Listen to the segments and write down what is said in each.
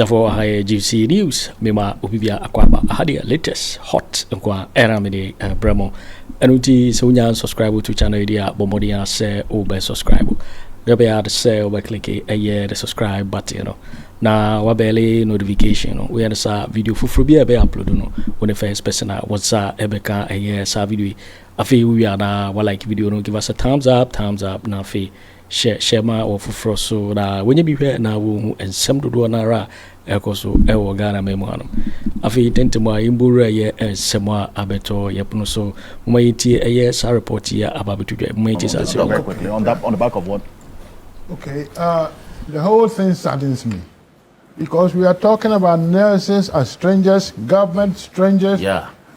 for high GC News, Mima Ubibia Aquaba, Hadia latest hot and Aramede Bremo. And Uti Sunya subscribe to channel idea, Bomodia say over subscribe. There be the say over click a the subscribe button, you know. Na wabele notification, we had a video for free be upload no when the first person was Ebeka a year sa video. Afi we are na like video no give us a thumbs up na fi share my or for so that when you be here now and some do na ekoso ewo Ghana memo hanum afi tentemo imbura ye semwa abeto yepuno so umayiti sa report here ababetu umayiti sa quickly on the back of what. Okay, the whole thing saddens me because we are talking about nurses as strangers, government strangers,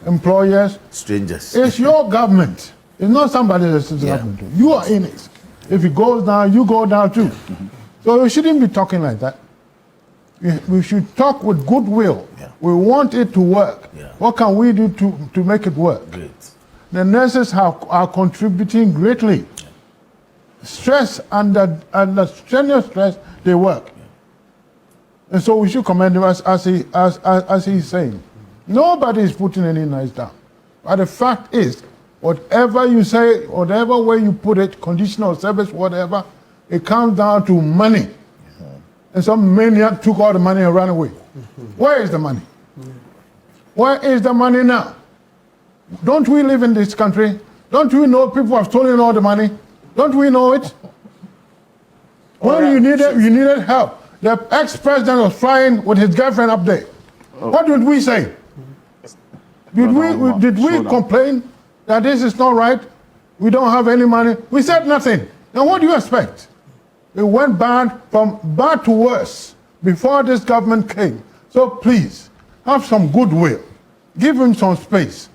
employers strangers. It's your government. It's not somebody else's government. You are in it. If it goes down, you go down too. So we shouldn't be talking like that. We should talk with goodwill. We want it to work. What can we do to make it work? Great. The nurses are contributing greatly. Stress under strenuous stress, they work. And so we should commend him as he's saying. Nobody is putting any knives down. But the fact is, whatever you say, whatever way you put it, conditional service, whatever, it comes down to money. And some maniac took all the money and ran away. Where is the money? Where is the money now? Don't we live in this country? Don't we know people have stolen all the money? Don't we know it? When you needed help. The ex-president was flying with his girlfriend up there. What did we say? Did we complain that this is not right? We don't have any money. We said nothing. Now what do you expect? It went from bad to worse before this government came. So please, have some goodwill. Give him some space.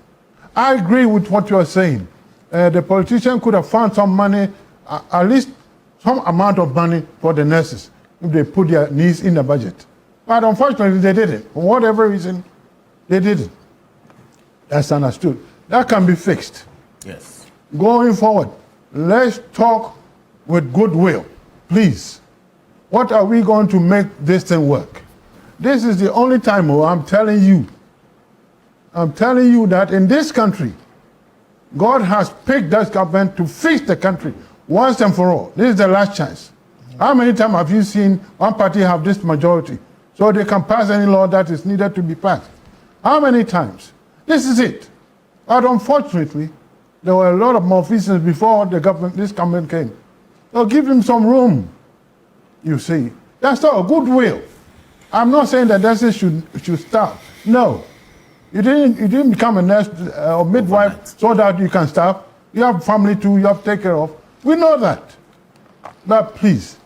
I agree with what you are saying. The politician could have found some money, at least some amount of money for the nurses if they put their needs in the budget. But unfortunately, they didn't. For whatever reason, they didn't. That's understood. That can be fixed. Yes. Going forward, let's talk with goodwill. Please. What are we going to make this thing work? This is the only time, I'm telling you that in this country, God has picked this government to fix the country once and for all. This is the last chance. How many times have you seen one party have this majority so they can pass any law that is needed to be passed? How many times? This is it. But unfortunately, there were a lot of malfeasance before this government came. So give him some room, you see. That's not a goodwill. I'm not saying that nurses should stop. No. You didn't become a nurse or midwife so that you can stop. You have family too, you have to take care of. We know that. But please,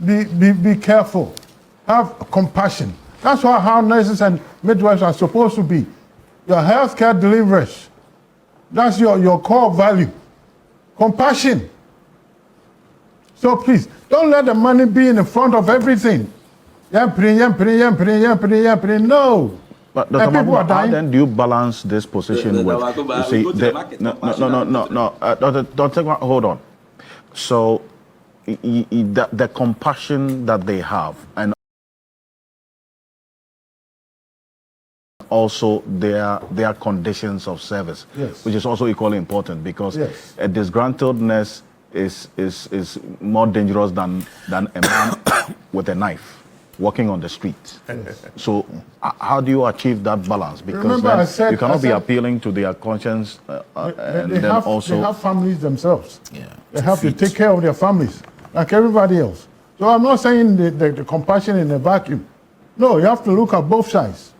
be careful. Have compassion. That's how nurses and midwives are supposed to be. Your healthcare deliverers. That's your core value. Compassion. So please, don't let the money be in the front of everything. No. But Dr. Mahamadu, how then do you balance this position with, you see, no, hold on. So, the compassion that they have, and also their conditions of service, which is also equally important because a disgruntledness is more dangerous than a man with a knife walking on the street. So how do you achieve that balance? Because remember, you cannot be appealing to their conscience and then also... They have families themselves. They have to take care of their families, like everybody else. So I'm not saying the compassion in a vacuum. No, you have to look at both sides.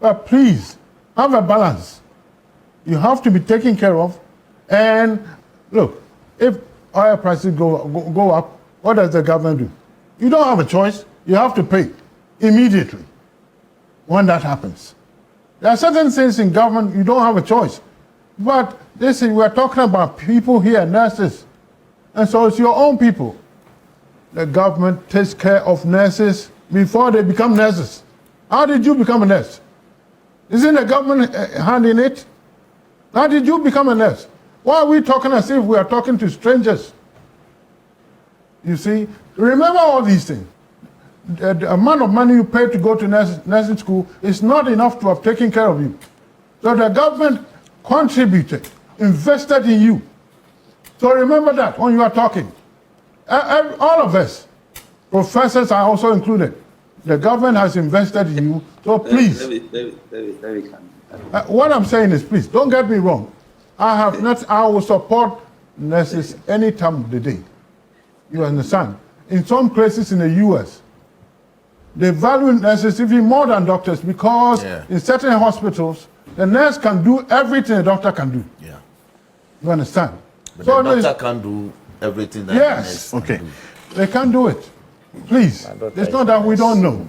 But please, have a balance. You have to be taken care of. And look, if oil prices go up, what does the government do? You don't have a choice. You have to pay immediately when that happens. There are certain things in government you don't have a choice. But listen, we're talking about people here, nurses. And so it's your own people. The government takes care of nurses before they become nurses. How did you become a nurse? Isn't the government hand in it? How did you become a nurse? Why are we talking as if we are talking to strangers? You see, remember all these things. the amount of money you pay to go to nursing school is not enough to have taken care of you. So the government contributed, invested in you. So remember that when you are talking. All of us, professors are also included. The government has invested in you. So please, what I'm saying is, please, don't get me wrong. I will support nurses any time of the day. You understand? In some places in the US, they value nurses even more than doctors because in certain hospitals, the nurse can do everything a doctor can do. Yeah. You understand? But so the doctor can't do everything that the nurse can do. They can do it. Please. It's not that we don't know.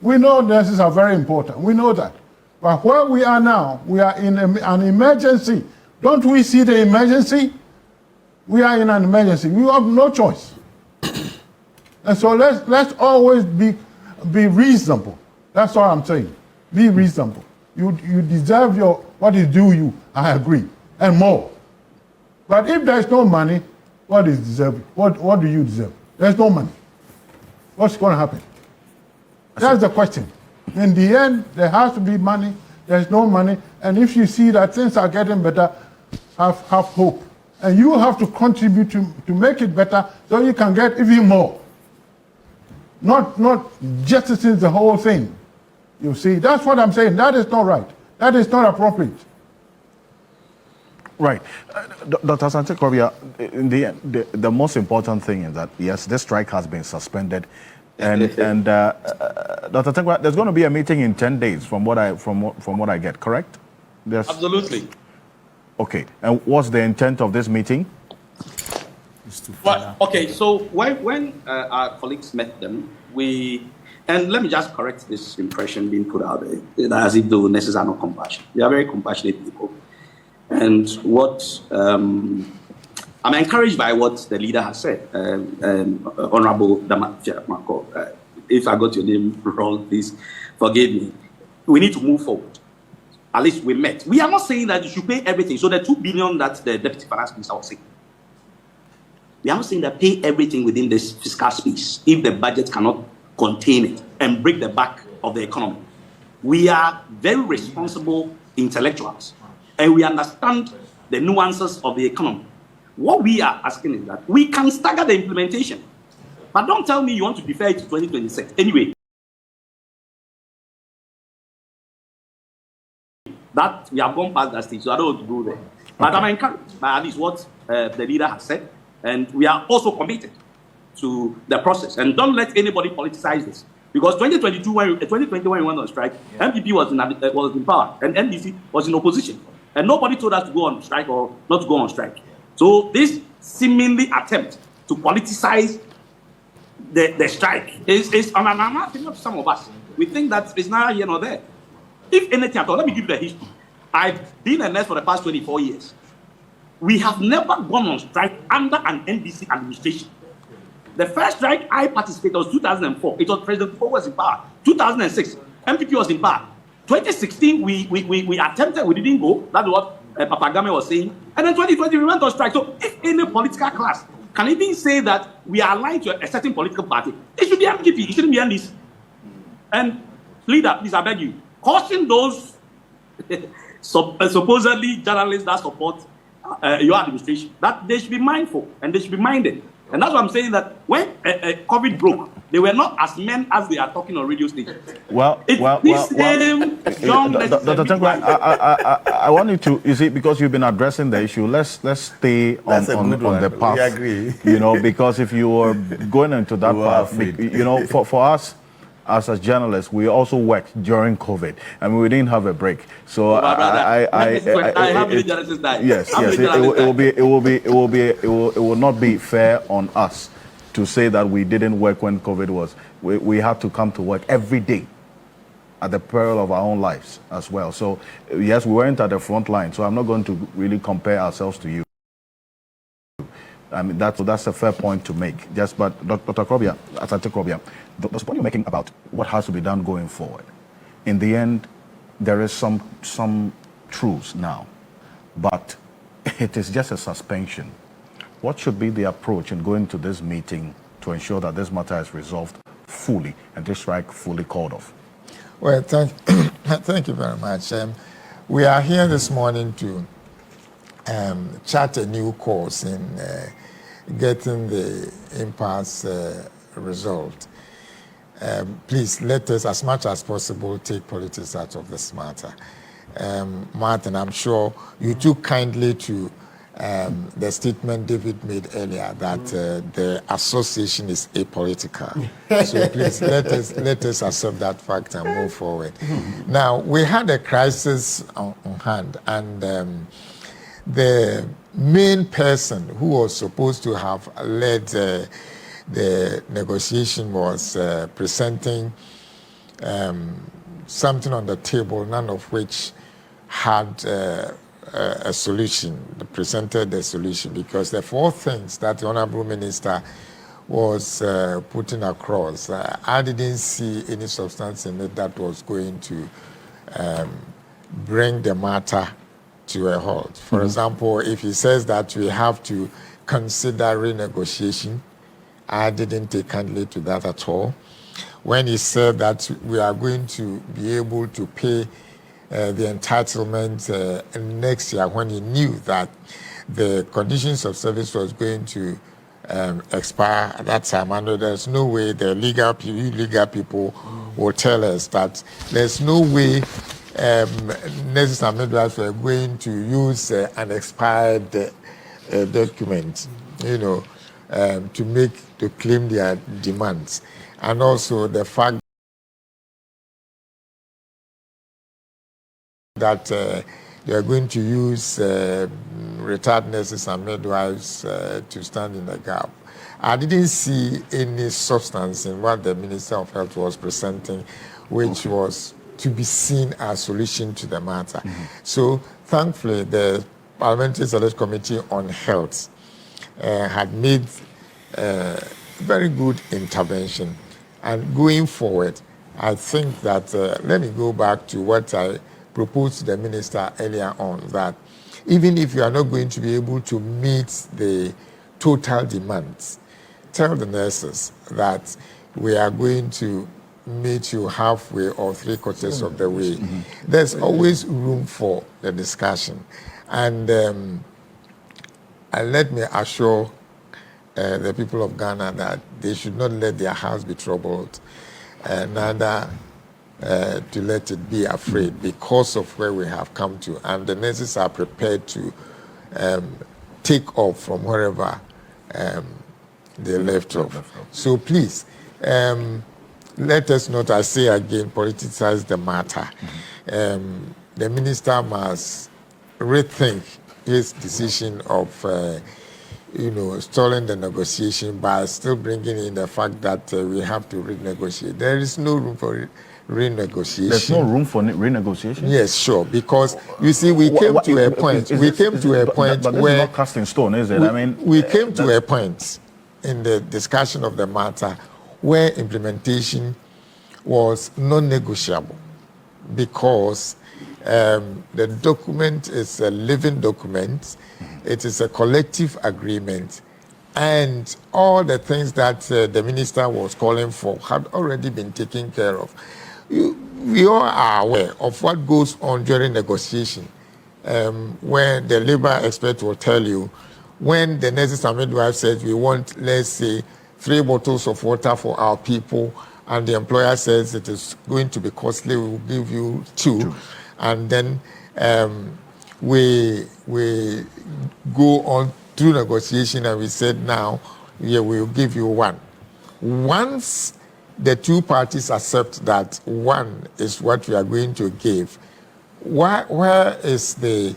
We know nurses are very important. We know that. But where we are now, we are in an emergency. Don't we see the emergency? We are in an emergency. We have no choice. And so let's always be reasonable. That's all I'm saying. Be reasonable. You deserve what is due you. I agree, and more. But if there is no money, what is deserved? What do you deserve? There's no money. What's going to happen? That's the question. In the end, there has to be money. There's no money, and if you see that things are getting better, have hope, and you have to contribute to make it better, so you can get even more. Not jettisoning the whole thing. You see, that's what I'm saying. That is not right. That is not appropriate. Right. Dr. Asante Bediatuo, in the end, the most important thing is that, yes, this strike has been suspended. And Dr. Bediatuo, there's going to be a meeting in 10 days from what I get, correct? Absolutely. Okay. And what's the intent of this meeting? Well, okay, so when our colleagues met them, and let me just correct this impression being put out there, as if the nurses are not compassionate. They are very compassionate people. And I'm encouraged by what the leader has said, Honorable Damatja. If I got your name wrong, please forgive me. We need to move forward. At least we met. We are not saying that you should pay everything. So the 2 billion that the Deputy Finance Minister was saying, we are not saying that pay everything within this fiscal space if the budget cannot contain it and break the back of the economy. We are very responsible intellectuals, and we understand the nuances of the economy. What we are asking is that we can stagger the implementation, but don't tell me you want to defer it to 2026. Anyway, that we have gone past that stage, so I don't want to go there. But I'm encouraged by at least what the leader has said. And we are also committed to the process. And don't let anybody politicize this. Because 2020 when we went on strike, NPP was in power and NDC was in opposition. And nobody told us to go on strike or not to go on strike. So this seemingly attempt to politicize the strike is on an anathema to some of us. We think that it's neither here nor there. If anything at all, let me give you the history. I've been a nurse for the past 24 years. We have never gone on strike under an NDC administration. The first strike I participated was 2004. It was President Ford was in power. 2006, MPP was in power. 2016, we attempted, we didn't go. That's what Papa Game was saying. And then 2020, we went on strike. So if any political class can even say that we are aligned to a certain political party, it should be MPP. It shouldn't be NDC. And leader, please, I beg you, caution those supposedly journalists that support your administration, that they should be mindful and they should be minded. And that's what I'm saying, that when COVID broke, they were not as men as they are talking on radio stations. Dr. Tengwa, I want you to, you see, because you've been addressing the issue, let's stay on the path. We agree. You know, because if you were going into that path, you know, for us, as a journalist, we also worked during COVID. I mean, we didn't have a break. So it will not be fair on us to say that we didn't work when COVID was. We had to come to work every day at the peril of our own lives as well. So yes, we weren't at the front line. So I'm not going to really compare ourselves to you. I mean, that's a fair point to make. Just, but Dr. Krobia, Asante Krobia, the point you're making about what has to be done going forward, in the end, there is some truths now, but it is just a suspension. What should be the approach in going to this meeting to ensure that this matter is resolved fully and this strike fully called off? Well, thank you very much. We are here this morning to chart a new course in getting the impasse result. Please let us, as much as possible, take politics out of this matter. Martin, I'm sure you took kindly to the statement David made earlier that the association is apolitical. So please let us accept that fact and move forward. Now, we had a crisis on hand, and the main person who was supposed to have led the negotiation was presenting something on the table, none of which had a solution, presented a solution, because the four things that the Honorable Minister was putting across, I didn't see any substance in it that was going to bring the matter to a halt. For example, if he says that we have to consider renegotiation, I didn't take kindly to that at all. When he said that we are going to be able to pay the entitlement next year, when he knew that the conditions of service was going to expire at that time, and there's no way the legal people will tell us that there's no way nurses and midwives were going to use an expired document, to claim their demands, and also the fact that they are going to use retired nurses and midwives to stand in the gap. I didn't see any substance in what the Minister of Health was presenting, which was to be seen as a solution to the matter. So, thankfully, the Parliamentary Select Committee on Health had made very good intervention. And going forward, I think that, let me go back to what I proposed to the Minister earlier on, that even if you are not going to be able to meet the total demands, tell the nurses that we are going to meet you halfway or 3/4 of the way. There's always room for the discussion. And let me assure the people of Ghana that they should not let their house be troubled, neither to let it be afraid, because of where we have come to. And the nurses are prepared to take off from wherever they left off. So please, let us not, I say again, politicize the matter. The minister must rethink his decision of stalling the negotiation by still bringing in the fact that we have to renegotiate. There is no room for renegotiation. There's no room for renegotiation? Yes, sure. Because you see, we came to a point. We came to a point but where this is not cast in stone, is it? We came to a point in the discussion of the matter where implementation was non-negotiable, because the document is a living document. It is a collective agreement, and all the things that the minister was calling for had already been taken care of. We all are aware of what goes on during negotiation, where the labor expert will tell you, when the nurses and midwives says we want, let's say, 3 bottles of water for our people, and the employer says it is going to be costly, we will give you 2. And then we go on through negotiation, and we said, now, yeah, we'll give you 1. Once the 2 parties accept that 1 is what we are going to give, where is the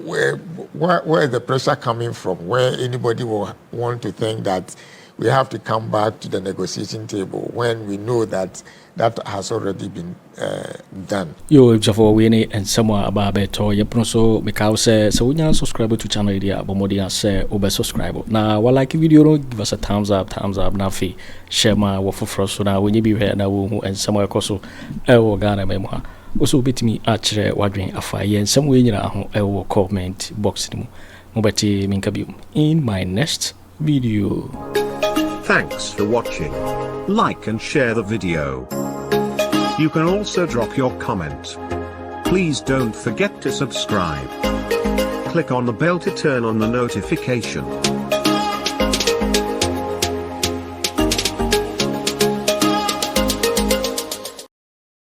where is the pressure coming from? Where anybody will want to think that we have to come back to the negotiation table when we know that that has already been done. Yo, Jafo Winnie and Serwaa Ababeto, Yaproso, Mikause, so we subscribe to channel idea, Bomodia say, Obe subscribe. Now, while like video, give us a thumbs up, Nafi, share my waffle frost. So now, when you be here now, and somewhere Koso, Ghana Memoir. Also, bit me otchere wondering a fire and some way in a comment box. Mobati Minkabium in my next video. Thanks for watching. Like and share the video. You can also drop your comment. Please don't forget to subscribe. Click on the bell to turn on the notification.